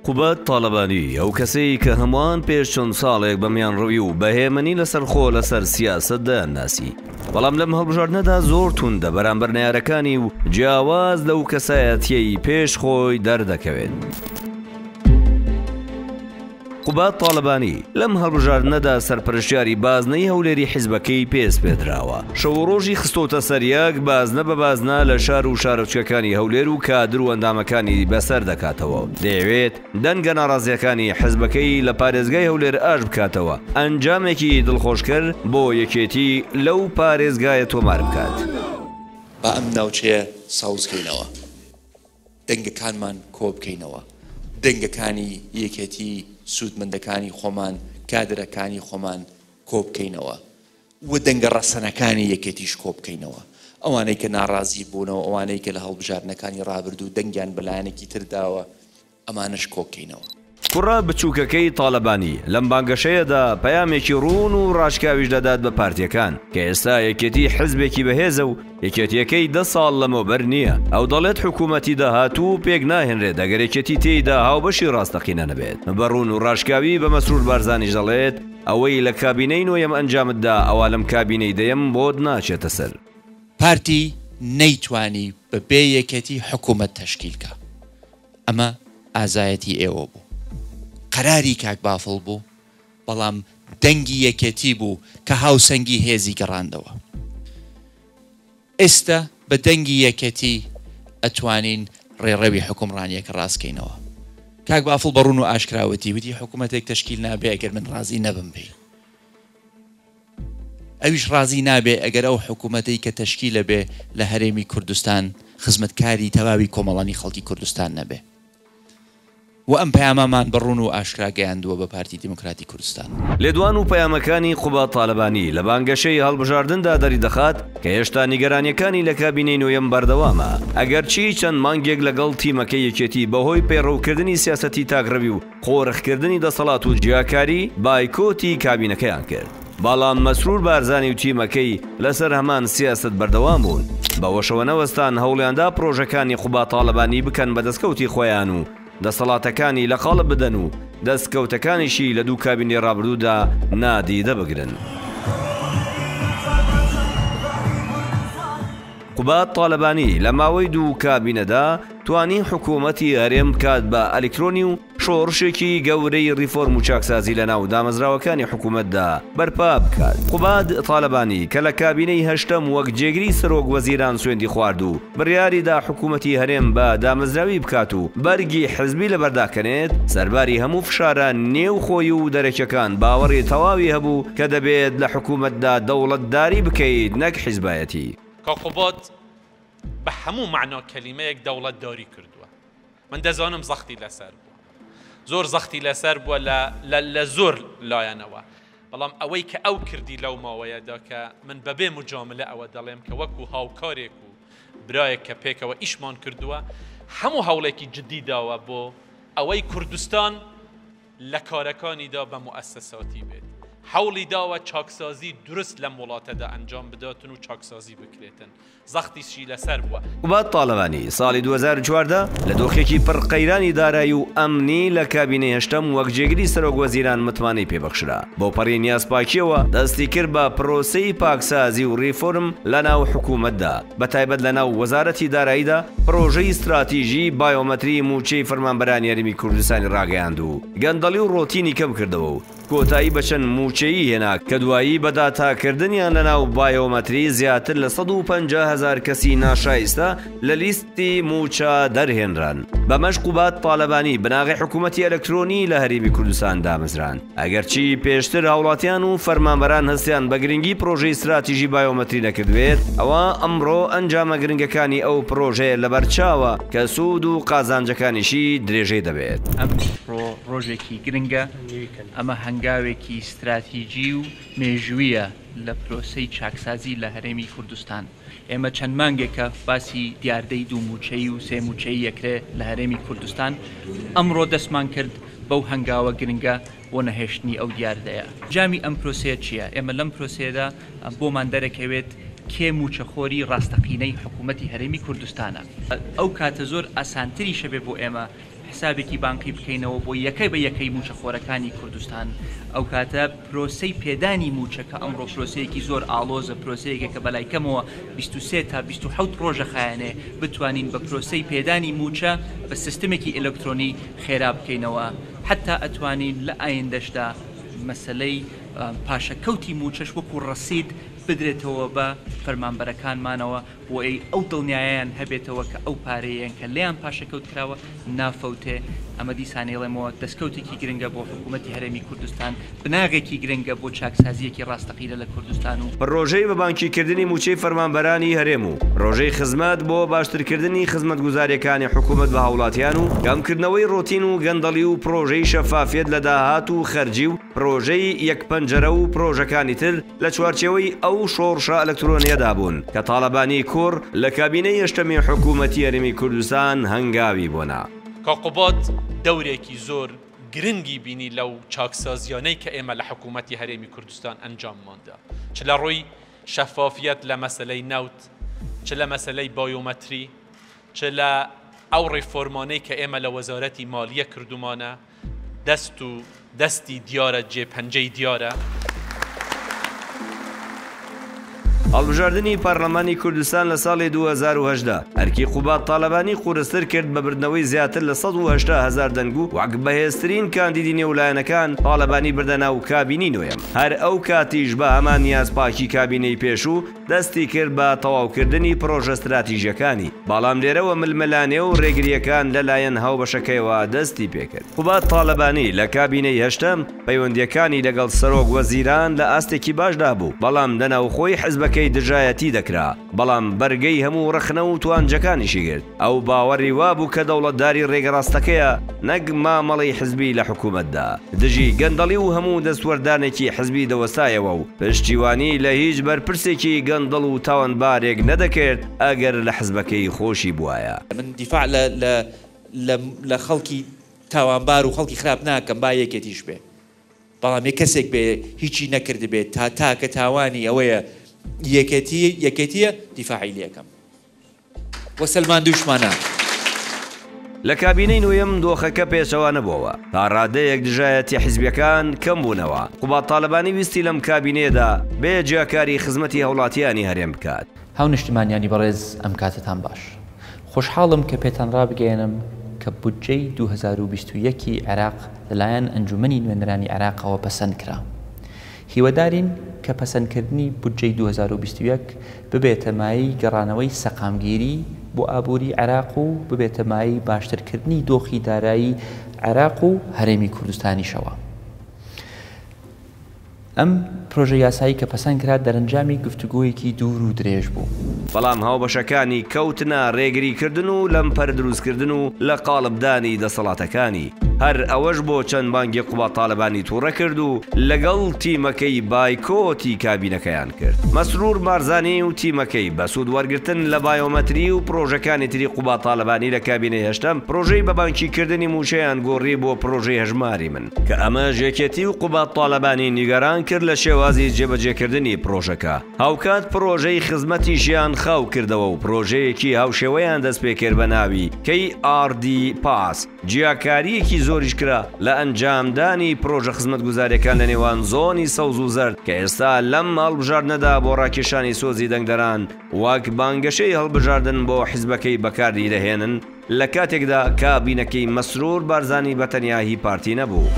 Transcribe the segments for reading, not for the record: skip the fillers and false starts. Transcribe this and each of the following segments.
قوبات طالبانی ئەو کەسەی کە هەمووان پێش چەند ساڵێک بەمیان ڕووی و بەهێمنی لەسەرخۆ لەسەر سیاسەتدا ناسی. بەڵام لەم هەڵبژاردنەدا زۆر توندە بەرامبەر نەیارەکانی و جیاواز لەو کەسایەتیەی پێش خۆی دەردەکەوێت. قوبات طالبانی لەم هەڵبژاردنەدا سەرپەرشتیاری بازنەی هەولێری حیزبەکەی پێس پێدراوە. شەو ڕۆژی خستۆتە سەریاک بازنە بە بازنە لە شار و شارۆچکەکانی هەولێر و کادر و ئەندامەکانی بەسەر دەکاتەوە. دەیەوێت دەنگە ناڕازیەکانی حیزبەکەی لە پارێزگای هەولێر ئاش بکاتەوە، ئەنجامێکی دڵخۆشکەر بۆ یەکێتی لەو پارێزگایە تۆمار بکات. بە ئەم ناوچەیە ساوزکەینەوە، دەنگەکانمان کۆ بکەینەوە، دەنگەکانی یەکێتی سوودمەندەکانی خۆمان، کادرەکانی خۆمان کۆ بکەینەوە و دەنگە ڕەسەنەکانی یەکێتیش کۆ بکەینەوە. ئەوانەی کە ناڕازی بوونەوە، ئەوانەی کە لە هەڵبژاردنەکانی ڕابردوو دەنگیان بەلایەنێکی ترداوە، ئەمانش کۆ بکەینەوە. کوڕا بچووکەکەی طالبانی لەم بانگەشەیەدا پەیامێکی ڕوون و ڕاشکاویش دەدات بە پارتیەکان کە ئێستا یەکێتی حزبێکی بەهێزە و یەکێتیەکەی 10 ساڵ لەمەوبەر نییە. ئەو دەڵێت حکوومەتی داهاتوو پێک ناهێنرێت دەگەر یەکێتی تێیدا هاوبەشی ڕاستەقینە نەبێت. بەڕوون و ڕاشکاوی بە مەسرور بارزانیش دەڵێت ئەوەی لە کابینەی نۆیەم ئەنجامتدا ئەوا لەم کابینەی دەیەم بۆت ناچێتە سەر. پارتی نەیتوانی بەبێ یەکێتی حکوومەت تەشکیلکە. ئەمە ئازایەتی ئێوە بوو. قەراری کاک بافڵ بوو، بەڵام دەنگی یەکێتی بوو کە هاوسەنگی هێزی گەڕاندەوە. ئێستا بە دەنگی یەکێتی ئەتوانین ڕێڕەوی حکومڕانیەکە ڕاستکەینەوە. کاک بافڵ بەڕوون و ئاشکراوەتی وتی حکوومەتێک تەشکیل نابێ ئەگەر من ڕازی نەبم پێی. ئەویش ڕازی نابێ ئەگەر ئەو حکوومەتەی کە تەشکیلە بێ لە هەرێمی کوردستان خزمەتکاری تەواوی کۆمەڵانی خەڵکی کوردستان نەبێ. و ئەم پەیامەمان بەڕوون و ئاشکرا گەیاندووە بە پارتی دیموکراتی کوردستان. لێدوان و پەیامەکانی قوبات طالبانی لە بانگەشەی هەڵبژاردندا دەری دەخات کە هێشتا نیگەرانیەکانی لە کابینەی نوێیەم بەردەوامە. ئەگەر چی چەند مانگێک لەگەڵ تیمەکەی یەکێتی بەهۆی پەیڕەوکردنی سیاسەتی تاگڕەوی و قۆڕخکردنی دەسەڵات و جیاکاری بایکۆتی کابینەکەیان کرد. بەڵام مەسرور بارزانی و تیمەکەی لەسەر هەمان سیاست بەردەوام بوون. بەوەشەوە نەوەستان هەوڵیاندا پرۆژەکانی قوبات طالبانی بکەن بە دەستکەوتی خۆیان و دەسەڵاتەکانی لە خاڵە بدەن و دەستکەوتەکانیشی لە دوو کابینی ڕابردوودا نادیدە بگرن. قوبات طالبانی لە ماوەی دوو کابینەدا توانی حکوومەتی هەرێم بکات بە ئەلکترۆنی و شۆڕشێکی گەورەی ریفۆرم و چاکسازی لە ناو دامەزراوەکانی حکوومەتدا بەرپا بکات. قوبات طالبانی کە لە کابینەی هەشتەم وەک جێگری سەرۆک وەزیران سوێندی خوارد و بڕیاریدا حکوومەتی هەرێم بە دامەزراوی بکات و بەرگی حزبی لەبەرداکەنێت، سەرباری هەموو فشارە نێو خۆی و دەرەکیەکان باوەڕی تەواوی هەبوو کە دەبێت لە حکوومەتدا دەوڵەتداری بکەیت نەک حیزبایەتی. کاقوبات بە هەموو معنا کەلیمەیەک دەوڵەتداری کردووە. من دەزانم زەختی لەسەر بووە، زۆر زەختی لەسەر بووە لە زۆر لایەنەوە، بەڵام ئەوەی کە ئەو کردی لەو ماوەیەدا کە من بەبێ مجاملە ئەوە دەڵێم کە وەکو هاوکارێک و برایەک کە پێکەوە ئیشمان کردووە، هەموو هەوڵێکی جدی داوە بۆ ئەوەی کوردستان لە کارەکانیدا بە موئەسسەساتی بێت. حوڵی داوە چاکسازی درست لەم وڵاتەدا ئەنجام بداتن و چاکسازی بکرێتن. زەختیشی لەسەر بووە. قوبات طالبانی ساڵی 2014 لە دۆخێکی پڕ قەیرانی دارایی و ئەمنی لە کابینەی هەشتەم وەک جێگری سەرۆک وەزیران متمانەی پێبەخشرا. بۆ پەڕی نیازپاکیەوە دەستی کرد بە پرۆسەی پاکسازی و ریفۆرم لە ناو حکوومەتدا، بەتایبەت لە ناو وەزارەتی داراییدا پرۆژەی استراتیژی بایۆمەتری موچەی فەرمانبەرانی هەرێمی کوردستانی ڕاگەیاند و گەندەڵی و ڕۆتینی کەم کردەوە و کۆتایی بەچەند موچەیی هێنا کە دوایی بەداتاکردنیان لە ناو بایۆمەتری زیاتر لە 150,000 کەسی ناشایستە لە لیستی موچە دەرهێنران. بەمەش قوبات طالبانی بناغی حکوومەتی ئەلکترۆنی لە هەرێمی کوردستان دامەزران. ئەگەرچی پێشتر هاوڵاتیان و فەرمانبەران هەستیان بە گرنگی پرۆژەی استراتیژی بایۆمەتری نەکردوێت، ئەوە ئەمڕۆ ئەنجامە گرنگەکانی ئەو پرۆژەیە لەبەرچاوە کە سوود و قازانجەکانیشی درێژەی دەبێت. ئەم ڕۆژێکی گرنگە، ئەمە هەنگاوێکی استراتیژی و مێژوویە لە پرۆسەی چاکسازی لە هەرێمی کوردستان. ئێمە چەند مانگێکە باسی دیاردەی دوو موچەی و سێ موچەی یەکرێ لە هەرێمی کوردستان. ئەمڕۆ دەستمان کرد بەو هەنگاوە گرنگە بۆ نەهێشتنی ئەو دیاردەیە. جامی ئەم پرۆسەیە چییە؟ ئێمە لەم پرۆسەیەدا بۆمان دەرەکەوێت کێ موچەخۆری ڕاستەقینەی حکوومەتی هەرێمی کوردستانە. ئەو کاتە زۆر ئاسانتری شەبێ بۆ ئێمە حسابێکی بانکی بکەینەوە بۆ یەکەی بە یەکەی موچەخۆرەکانی کوردستان ئەو کاتە پرۆسەی پێدانی موچەکە ئەمڕۆ پرۆسەیەکی زۆر ئاڵۆزە پرۆسەیەکە کە بەلایکەمەوە 23 تا 27 ڕۆژە خایانێ بتوانین بە پرۆسەی پێدانی موچە بە سیستمێکی ئلکترۆنی خێرا بکەینەوە حتا ئەتوانین لە ئایندەشدا مەسلەی پاشەکەوتی موچەش وەکو ڕەسید بدرێتەوە بە فەرمانبەرەکانمانەوە بۆ ئەو دڵنیایان هەبێتەوە کە ئەو پارەیەن کە لیان پاشەکەوت کراوە نافەوتێ ئەمە دیسانێڵێمەوە دەستکەوتێکی گرنگە بۆ حکوومەتی هەرێمی کوردستان بناغێکی گرنگە بۆ چاکسازیەکی ڕاستەقیرە لە کوردستان و ڕۆژەی بە بانکیکردنی موچەی فەرمانبەرانی هەرێم و ڕۆژەی خزمەت بۆ باشترکردنی خزمەتگوزاریەکانی حکوومەت بە هاوڵاتیان و کەمکردنەوەی ڕۆتین و گەندەڵی و پرۆژەی شەفافیت لە داهات و خەرجی و پرۆژەی یەکپەنجەرە و پرۆژەکانی تر لە چوارچێوەی ئەو شۆڕشە ئەلکترۆنیەدا بوون کە تاڵەبانی کوڕ لە کابینەی هەشتەمی حکوومەتی هەرێمی کوردستان هەنگاوی بوونا. کاقوبات دەورێکی زۆر گرنگی بینی لەو چاکسازیانەی کە ئێمە لە حکوومەتی هەرێمی کوردستان ئەنجام ماندا چ لە ڕووی شەفافیت لە مەسلەی نەوت چ لە مەسلەی بایۆمەتری چ لە ئەو ڕێفۆرمانەی کە ئێمە لە وەزارەتی مالیە کردومانە دەستی دیارە جێپەنجەی دیارە. هەڵبژاردننی پارلەمانی کوردستان لە ساڵی 2010 ئەرکی قوبات تاالبانی قورستر کرد بە بردنەوەی زیاتر لە 180,000 دەنگ و وەک بەهێزترین کاندیدی نێولایەنەکان تاالبانی بردەنا و کابینی نوێم هەر ئەو کاتیش بە هەمان نیازپاکی کابینەی پێشوو دەستی کرد بە تەواوکردنی پرۆژە استراتیژیەکانی بەڵام لێرەوە ململانێ و ڕێگریەکان لەلایەن هاوبەشەکەیەوە دەستی پێکرد. قوبات تاالبانی لە کابینەی هەشتەم پەیوەندیەکانی لەگەڵ سەرۆک وەزیران لە ئاستێکی باشدا بوو بەڵام دەناوخۆی حزبەکەی دژایەتی دەکرا بەڵام بەرگەی هەموو ڕخنە و توانجەکانیشی گرت ئەو باوەڕی وابوو کە دەوڵەتداری ڕێگەڕاستەکەیە نەک مامەڵی حزبی لە حکوومەتدا دژی گەندەڵی و هەموو دەستوەردانێکی حزبی دەوەستایەوە و پشتیوانی لە هیچ بەرپرسێکی گەندەڵ و تاوانبارێک نەدەکرد ئەگەر لە حزبەکەی خۆشی بوایە. من دیفاع لە خەڵکی تاوانبار و خەڵکی خراپ ناکەم با یەکێتیش بێ بەڵام کەسێک بێ هیچی نەکرد بێت تاکە تاوانی ئەوەیە یەکێتیە دیفاعی لەکەم وە سلمان دوشمانە. لە کابینەی نوێم دۆخەکە پێچەوە نەبووەوە تا ڕادەیەک دژایەتی حیزبیەکان کەم بوونەوە. قوبات تاالبانی ویستی لەم کابینێدا بێ جیاکاری خزمەتی هەوڵاتیانی هەرێم بکات. هاو نیشتیمانیانی بەڕێز ئەم کاتتان باش خۆشحاڵم کە پێتان ڕابگەێنم کە بودجەی 2021 عێراق لەلایەن ئەنجومەنی نوێنەرانی عێراقەوە پەسەند کرا. هیوەدارین کە پەسەندکردنی بودجەی 2021 ببێتە مایەی گەڕانەوەی سەقامگیری بۆ ئابووری عێراق و ببێتە مایەی باشترکردنی دۆخی دارایی عێراق و هەرێمی کوردستانیشەوە. ئەم پرۆژە یاسایی کە پەسەند کرا دەرەنجامی گفتوگۆیەکی دوور و درێژ بوو بەڵام هاوبەشەکانی کەوتنە ڕێگریکردن و لەمپەر دروستکردن و لە قاڵبدانی دەسەڵاتەکانی هەر ئەوەش بۆ چەند بانگی قوبات تاالبانی تووڕە کرد و لەگەڵ تیمەکەی بایکۆتی کابینەکەیان کرد. مەسرور بارزانی و تیمەکەی بە سوود وەرگرتن لە بایۆمەتری و پرۆژەکانی تری قوبات تاالبانی لە کابینەی هەشتەم پرۆژەی بە بانکیکردنی موچەیان گۆڕی بۆ پرۆژەی هەژماری من کە ئەمە ژێکێتی و قوبات تاالبانی نیگەران کرد لە شێوازی جێبەجێکردنی پرۆژەکە. هاوکات پرۆژەی خزمەتی ژیان خاو کردەوە و پرۆژەیەکی هاوشێوەیان دەست پێ کرد بە ناوی KRD پاس جیاکاریەکی زۆریش کرا لە ئەنجامدانی پرۆژە خزمەتگوزاریەکان لە نێوان زۆنی سەوز و زەرد کە ئێستا لەم هەڵبژاردنەدا بۆ ڕاکێشانی سۆزی دەنگدەران وەک بانگەشەی هەڵبژاردن بۆ حیزبەکەی بەکاری دەهێنن لە کاتێکدا کابینەکەی مەسرور بارزانی بەتەنیاهی پارتی نەبوو.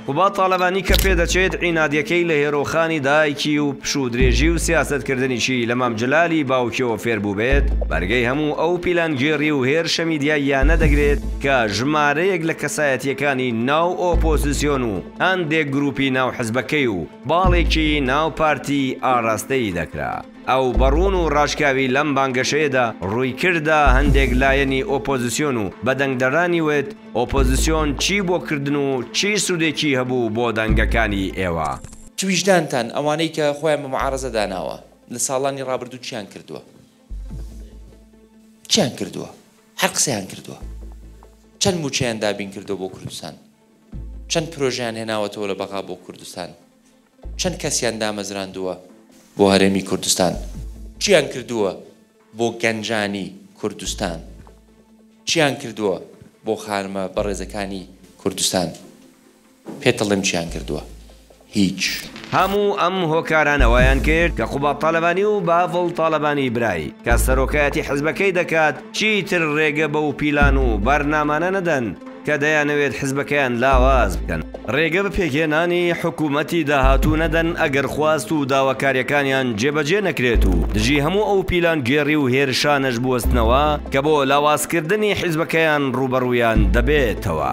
قوبات تاالبانی کە پێدەچێت عینادیەکەی لە هێرۆخانی دایکی و پشودرێژی و سیاسەتکردنیشی لە مامجلالی باوکیەوە فێربوو بێت بەرگەی هەموو ئەو پیلانگێڕی و هێرشە میدیاییان نەدەگرێت کە ژمارەیەک لە کەسایەتیەکانی ناو ئۆپۆزیسیۆن و هەندێک گروپی ناو حزبەکەی و باڵێکی ناو پارتی ئاراستەی دەکرا. ئەو بەڕون و ڕاشکاوی لەم بانگەشەیەدا ڕووی کردە هەندێک لایەنی ئۆپۆزیسیۆن و بەدەنگدەرانی وێت ئۆپۆزیسیۆن چی بۆ کردن و چی سوودێکی هەبوو بۆ دەنگەکانی ئێوە. تویژدانتان ئەوانەی کە خۆیان بە معارەزە داناوە لە ساڵانی ڕابردوو چیان کردووە هەر قسەیان کردووە چەند موچەیان دابین کردو بۆ کوردستان چەند پرۆژیان هێناوەتەوە لە بەغا بۆ کوردستان چەند کەسیان دامەزراندووە بۆ هەرێمی کوردستان چیان کردووە بۆ گەنجانی کوردستان چیان کردووە بۆ خارمە بەڕێزەکانی کوردستان پێتەڵێم چیان کردووە هیچ. هەموو ئەم هۆکارانەوەیان کرد کە قوبات تاالبانی و باڤڵ تاالبانی برایی کە سەرۆکایەتی حزبەکەی دەکات چیتر ڕێگە بەو پیلان و بەرنامانە نەدەن کە دەیانەوێت حزبەکەیان لاواز بکەن. ڕێگە بە پێکهێنانی حکوومەتی داهاتوو نەدەن ئەگەر خواست و داواکاریەکانیان جێبەجێ نەکرێت و دژی هەموو ئەو پیلان گێڕی و هێرشانەش بوەستنەوە کە بۆ لاوازکردنی حیزبەکەیان ڕوبەڕوویان دەبێتەوە.